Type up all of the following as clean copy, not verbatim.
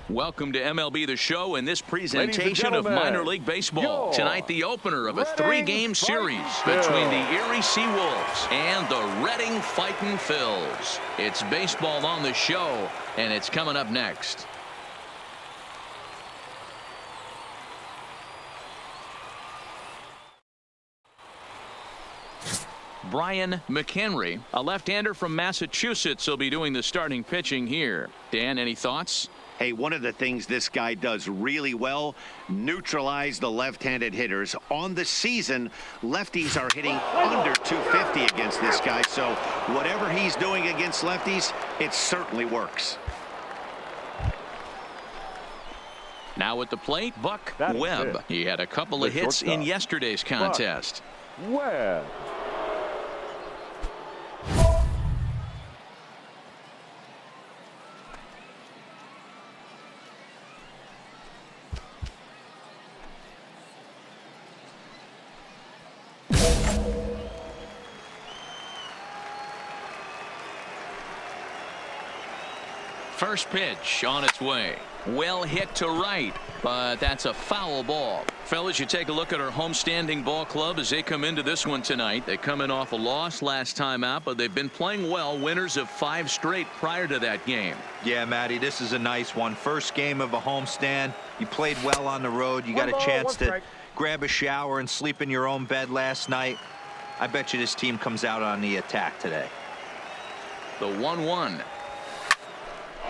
Welcome to MLB The Show and this presentation of minor league baseball. Tonight, the opener of a three-game series between the Erie Seawolves and the Reading Fightin' Phils. It's baseball on the show, and it's coming up next. Brian McHenry, a left-hander from Massachusetts, will be doing the starting pitching here. Dan, any thoughts? Hey, one of the things this guy does really well, neutralize the left-handed hitters. On the season, lefties are hitting under 250 against this guy, so whatever he's doing against lefties, it certainly works. Now at the plate, Buck Webb. He had a couple of hits in yesterday's contest. Webb. First pitch on its way. Well hit to right, but that's a foul ball. Fellas, you take a look at our homestanding ball club as they come into this one tonight. They come in off a loss last time out, but they've been playing well, winners of 5 straight prior to that game. Yeah, Matty, this is a nice one. First game of a homestand. You played well on the road. You got a chance to grab a shower and sleep in your own bed last night. I bet you this team comes out on the attack today. The 1-1.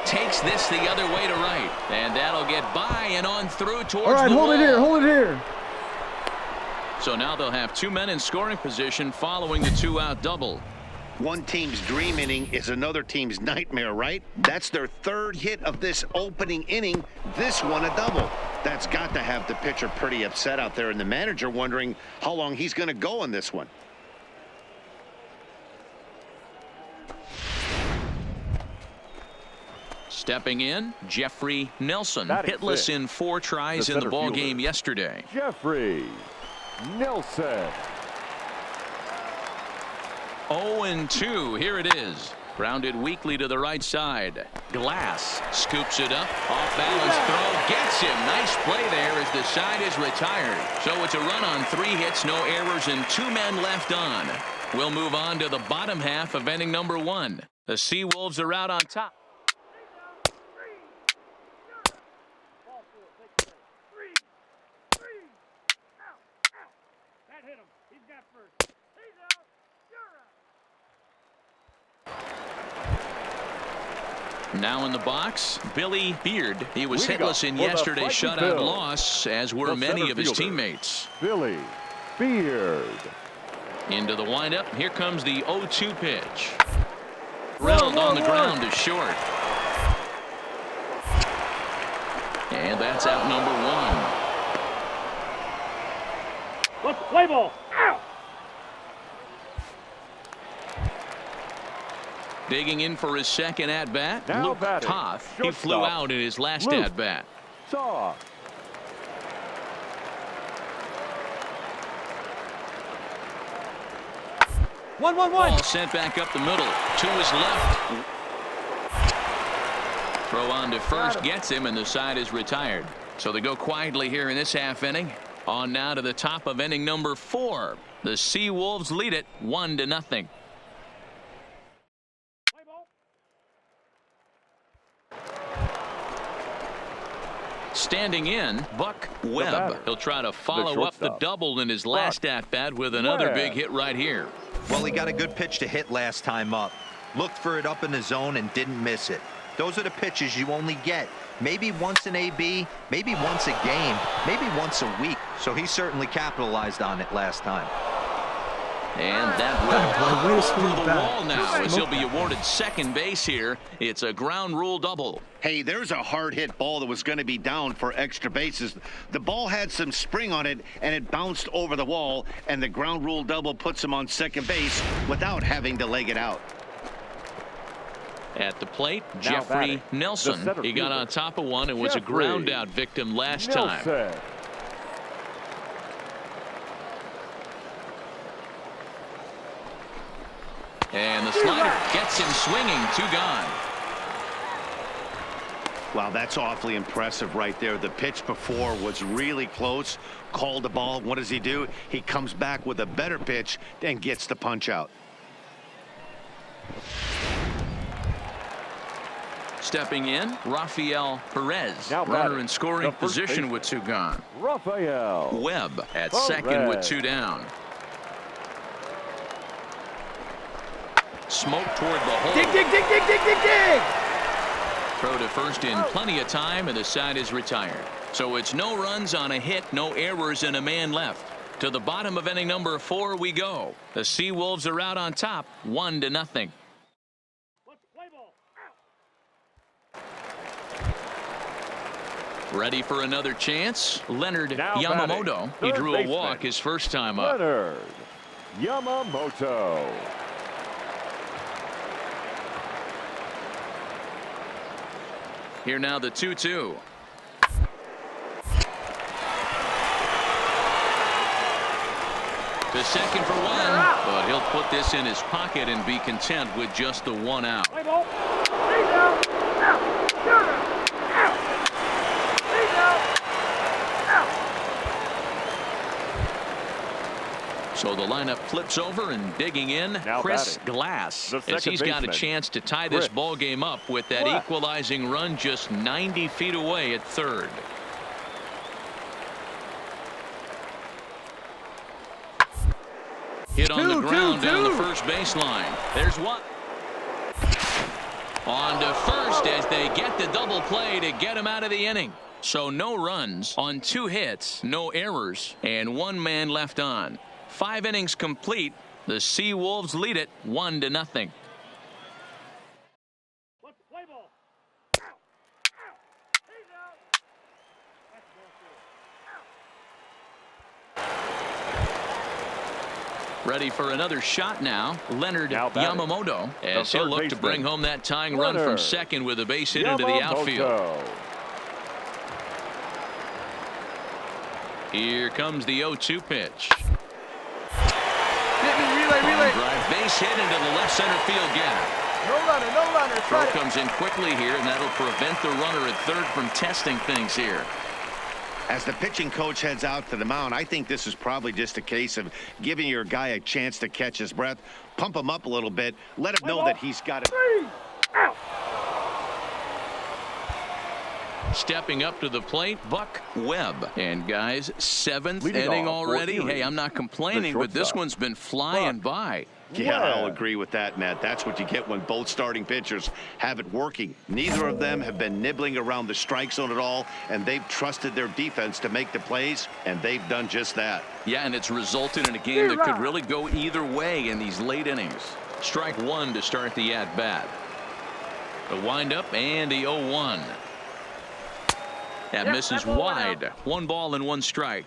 Takes this the other way to right, and that'll get by and on through towards the wall. All right, hold it here. So now they'll have 2 men in scoring position following the 2-out double. One team's dream inning is another team's nightmare, right? That's their 3rd hit of this opening inning. This one a double. That's got to have the pitcher pretty upset out there, and the manager wondering how long he's going to go on this one. Stepping in, Jeffrey Nelson, hitless in 4 tries in the ball game yesterday. Jeffrey Nelson. 0-2. Here it is. Grounded weakly to the right side. Glass scoops it up. Off balance throw. Gets him. Nice play there as the side is retired. So it's a run on 3 hits, no errors, and 2 men left on. We'll move on to the bottom half of inning number 1. The Seawolves are out on top. Now in the box, Billy Beard. He was hitless in yesterday's shutout loss, as were many of his teammates. Billy Beard. Into the windup. Here comes the 0-2 pitch. Drilled on the ground is short. And that's out number 1. Let's play ball. Ow! Digging in for his second at-bat, Luke Toth. He flew out in his last at-bat. 1-1. Ball sent back up the middle. To his left. Throw on to first gets him, and the side is retired. So they go quietly here in this half inning. On now to the top of inning number 4. The Seawolves lead it 1-0. Standing in, Buck Webb. He'll try to follow up the double in his last at-bat with another big hit right here. Well, he got a good pitch to hit last time up. Looked for it up in the zone and didn't miss it. Those are the pitches you only get maybe once an AB, maybe once a game, maybe once a week. So he certainly capitalized on it last time. And that will go over the wall now as he'll be awarded second base here. It's a ground rule double. Hey, there's a hard hit ball that was going to be down for extra bases. The ball had some spring on it, and it bounced over the wall, and the ground rule double puts him on second base without having to leg it out. At the plate, Jeffrey Nelson. He got on top of one and was a ground out victim last time. And the slider gets him swinging. 2 gone. Wow, that's awfully impressive right there. The pitch before was really close. Called the ball. What does he do? He comes back with a better pitch and gets the punch out. Stepping in, Rafael Perez. Now Runner batting, in scoring the first position baseman, with 2 gone. Rafael Webb at Perez. second with 2 down. Smoke toward the hole. Dig, dig, dig, dig, dig, dig, dig! Throw to first in plenty of time, and the side is retired. So it's no runs on a hit, no errors, and a man left. To the bottom of inning number 4 we go. The Seawolves are out on top, 1-0. Ready for another chance. Leonard Now Yamamoto. batting, He third drew a baseman, walk his first time up. Leonard Yamamoto. Here now the 2-2. To second for 1, but he'll put this in his pocket and be content with just the 1 out. So the lineup flips over, and digging in, Now Chris batting, Glass, the as second he's got a baseman, chance to tie this Chris ball game up with that Glass. equalizing run just 90 feet away at third. Hit on the ground down the first baseline. There's one. On to first as they get the double play to get him out of the inning. So no runs on 2 hits, no errors, and 1 man left on. 5 innings complete. The Seawolves lead it 1-0. Ready for another shot now. Leonard Now batting, Yamamoto, as the he'll third look to baseman, bring home that tying run from Leonard second with a base hit into the outfield. Yamamoto. Here comes the 0-2 pitch. Hit me, relay, relay. Drive base hit into the left center field gap. No runner, no runner. Throw Try it. comes in quickly here, and that'll prevent the runner at third from testing things here. As the pitching coach heads out to the mound, I think this is probably just a case of giving your guy a chance to catch his breath, pump him up a little bit, let him know that he's got it. Stepping up to the plate, Buck Webb. And guys, 7th Leading inning off for already. Erie, Hey, I'm not complaining, but this shortstop, one's been flying Buck by. Yeah, I'll Webb. agree with that, Matt. That's what you get when both starting pitchers have it working. Neither of them have been nibbling around the strike zone at all, and they've trusted their defense to make the plays, and they've done just that. Yeah, and it's resulted in a game that could really go either way in these late innings. Strike 1 to start the at-bat. The windup and the 0-1. That misses wide. 1 ball and 1 strike.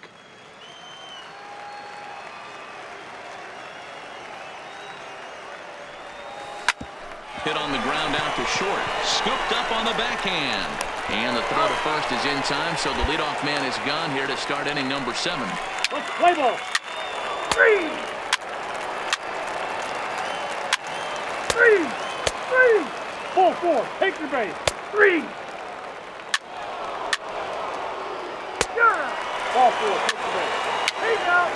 Hit on the ground out to short. Scooped up on the backhand. And the throw to first is in time, so the leadoff man is gone here to start inning number 7. Let's play ball. 3. 3. 3. 4. Take your base. 3. Ball 4. Take your base. Take out.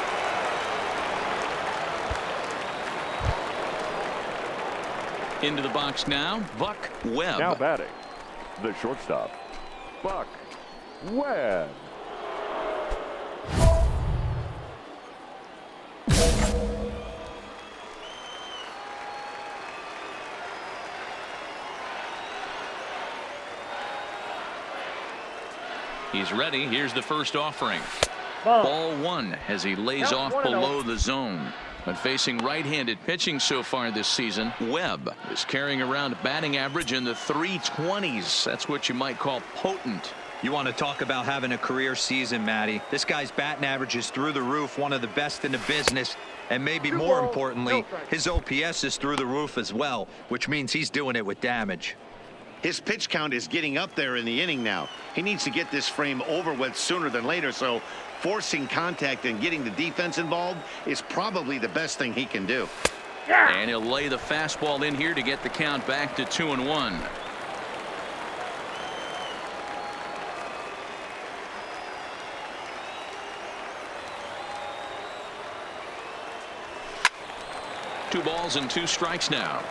Into the box now, Buck Webb. Now batting, the shortstop, Buck Webb. He's ready. Here's the first offering. Ball 1 as he lays off below the zone. But facing right-handed pitching so far this season, Webb is carrying around a batting average in the 320s. That's what you might call potent. You want to talk about having a career season, Matty. This guy's batting average is through the roof, one of the best in the business. And maybe more importantly, his OPS is through the roof as well, which means he's doing it with damage. His pitch count is getting up there in the inning now. He needs to get this frame over with sooner than later, so forcing contact and getting the defense involved is probably the best thing he can do. And he'll lay the fastball in here to get the count back to 2-1. 2 balls and 2 strikes now.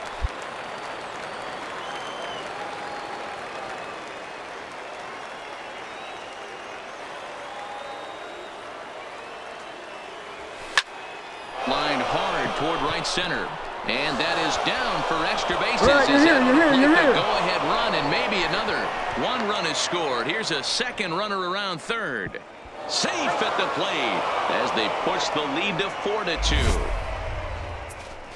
Lined hard toward right center. And that is down for extra bases. Right, you're here. Go-ahead run, and maybe another. 1 run is scored. Here's a second runner around third. Safe at the plate as they push the lead to 4-2.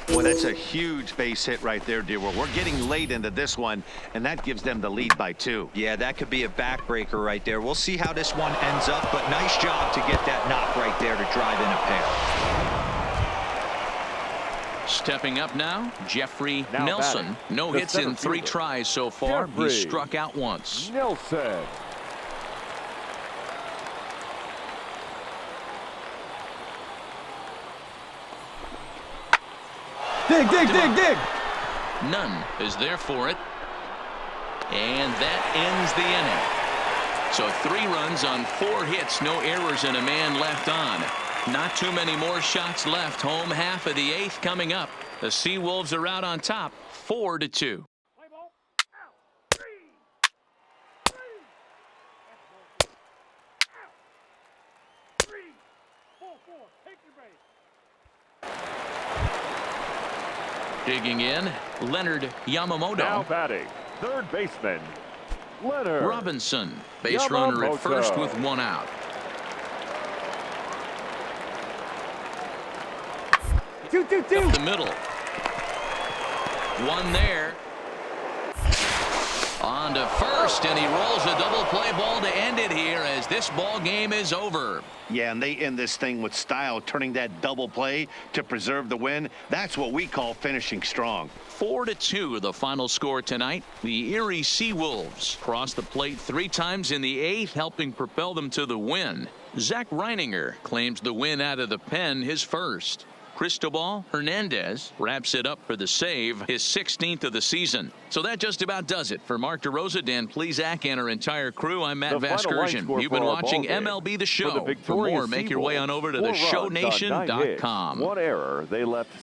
Well, that's a huge base hit right there, dear. We're getting late into this one, and that gives them the lead by 2. Yeah, that could be a backbreaker right there. We'll see how this one ends up, but nice job to get that knock right there to drive in a pair. Stepping up now, Jeffrey Now Nelson. batting, No the hits in center 3 fielder, tries so far. Jeffrey He struck out once. Nelson. Dig. None is there for it. And that ends the inning. So 3 runs on 4 hits, no errors, and a man left on. Not too many more shots left. Home half of the 8th coming up. The Seawolves are out on top, 4-2. Play ball. Out. 3. 3. 4. Take your base. Digging in, Leonard Yamamoto. Now batting, third baseman, Leonard Robinson, base runner at first with 1 out. Two. Up the middle. 1 there. On to first, and he rolls a double play ball to end it here as this ball game is over. Yeah, and they end this thing with style, turning that double play to preserve the win. That's what we call finishing strong. 4-2 the final score tonight. The Erie Seawolves crossed the plate 3 times in the 8th, helping propel them to the win. Zach Reininger claims the win out of the pen, his first. Cristobal Hernandez wraps it up for the save, his 16th of the season. So that just about does it. For Mark DeRosa, Dan Plesac, and our entire crew, I'm Matt Vasgersian. You've been watching MLB The Show. For more, make your way on over to theshownation.com. 1 error, they left